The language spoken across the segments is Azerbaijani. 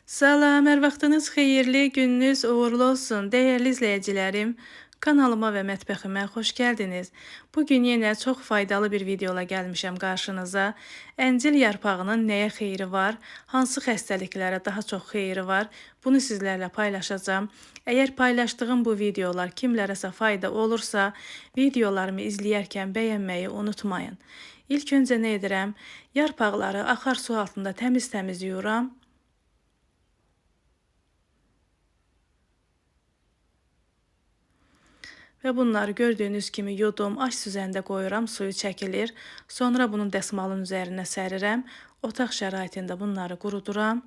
Salam, hər vaxtınız xeyirli, gününüz uğurlu olsun. Dəyərli izləyicilərim, kanalıma və mətbəximə xoş gəldiniz. Bu gün yenə çox faydalı bir videola gəlmişəm qarşınıza. Əncil yarpağının nəyə xeyri var, hansı xəstəliklərə daha çox xeyri var, bunu sizlərlə paylaşacağam. Əgər paylaşdığım bu videolar kimlərəsə fayda olursa, videolarımı izləyərkən bəyənməyi unutmayın. İlk öncə nə edirəm? Yarpaqları axar su altında təmiz-təmiz yuyuram. Və bunları gördüyünüz kimi yudum, aş süzəndə qoyuram, suyu çəkilir. Sonra bunun dəsmalın üzərinə sərirəm. Otaq şəraitində bunları quruduram.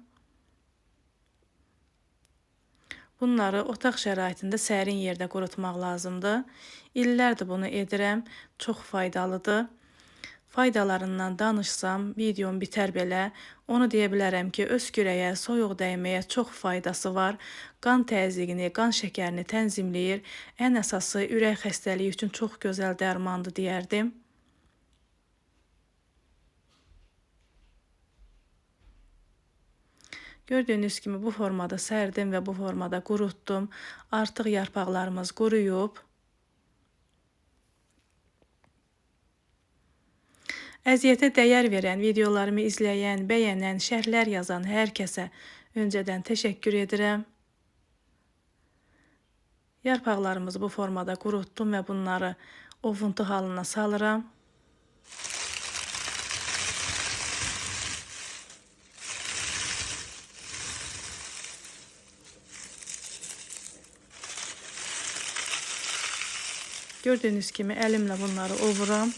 Bunları otaq şəraitində sərin yerdə qurutmaq lazımdır. İllərdir bunu edirəm. Çox faydalıdır. Faydalarından danışsam, videom bitər belə. Onu deyə bilərəm ki, öz kürəyə, soyuq dəyməyə çox faydası var. Qan təzyiqini, qan şəkərini tənzimləyir. Ən əsası ürək xəstəliyi üçün çox gözəl dərmandır deyərdim. Gördüyünüz kimi bu formada sərdim və bu formada qurutdum. Artıq yarpaqlarımız quruyub. Əziyyətə dəyər verən, videolarımı izləyən, bəyənən, şərhlər yazan hər kəsə öncədən təşəkkür edirəm. Yarpaqlarımızı bu formada qurutdum və bunları ovuntu halına salıram. Gördüyünüz kimi əlimlə bunları ovuram.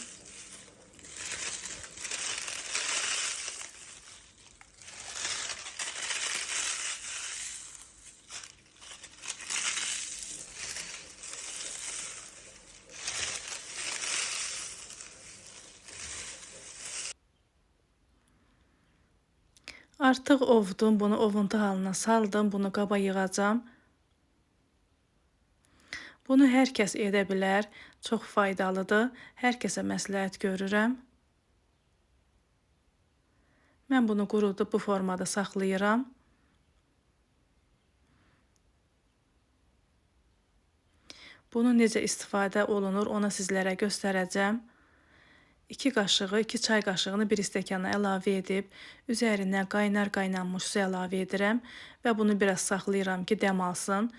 Artıq ovdum, bunu ovuntu halına saldım, bunu qaba yığacam. Bunu hər kəs edə bilər, çox faydalıdır, hər kəsə məsləhət görürəm. Mən bunu qurudub bu formada saxlayıram. Bunu necə istifadə olunur, ona sizlərə göstərəcəm. 2 qaşığı, 2 çay qaşığını bir stəkana əlavə edib, üzərinə qaynanmış su əlavə edirəm və bunu biraz saxlayıram ki, dəm alsın.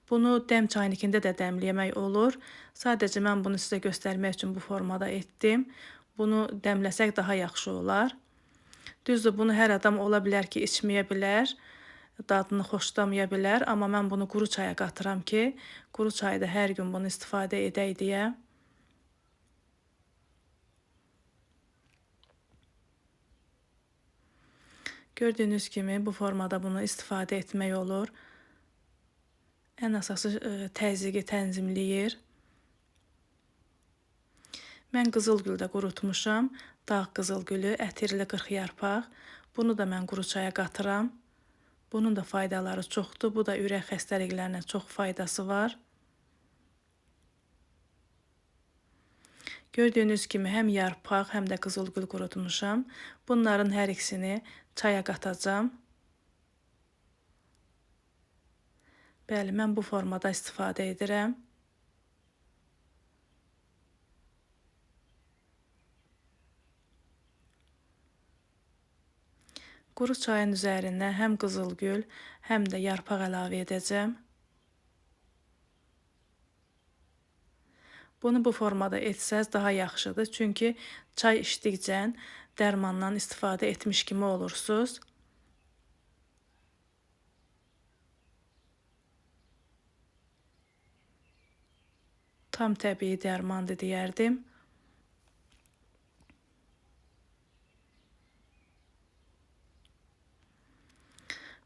Bunu dəm çaynikində də dəmləmək olur. Sadəcə mən bunu sizə göstərmək üçün bu formada etdim. Bunu dəmləsək daha yaxşı olar. Düzdür, bunu hər adam ola bilər ki, içməyə bilər, dadını xoşlamaya bilər, amma mən bunu quru çaya qatıram ki, quru çayda hər gün bunu istifadə edək deyə. Gördüyünüz kimi bu formada bunu istifadə etmək olur. Ən əsası təzyiqi tənzimləyir. Mən qızılgüldə qurutmuşam. Dağ qızılgülü, ətirli 40 yarpaq. Bunu da mən quru çaya qatıram. Bunun da faydaları çoxdur. Bu da ürək xəstəliklərinə çox faydası var. Gördüyünüz kimi həm yarpaq, həm də qızılgül qurutmuşam. Bunların hər ikisini çaya qatacam. Bəli, mən bu formada istifadə edirəm. Quru çayın üzərinə həm qızılgül, həm də yarpaq əlavə edəcəm. Bunu bu formada etsəz daha yaxşıdır, çünki çay içdikcə dərmandan istifadə etmiş kimi olursunuz. Tam təbii dərmandır deyərdim.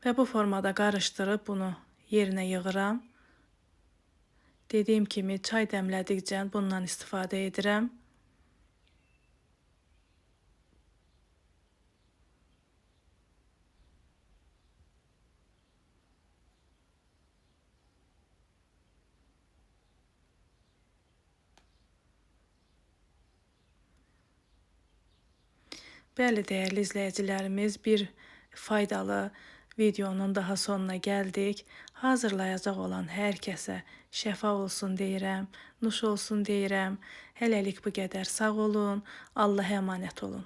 Və bu formada qarışdırıb bunu yerinə yığıram. Dediyim kimi çay dəmlədikcə bundan istifadə edirəm. Bəli, dəyərli izləyicilərimiz, bir faydalı videonun daha sonuna gəldik. Hazırlayacaq olan hər kəsə şəfa olsun deyirəm, nuş olsun deyirəm. Hələlik bu qədər. Sağ olun. Allah'a əmanət olun.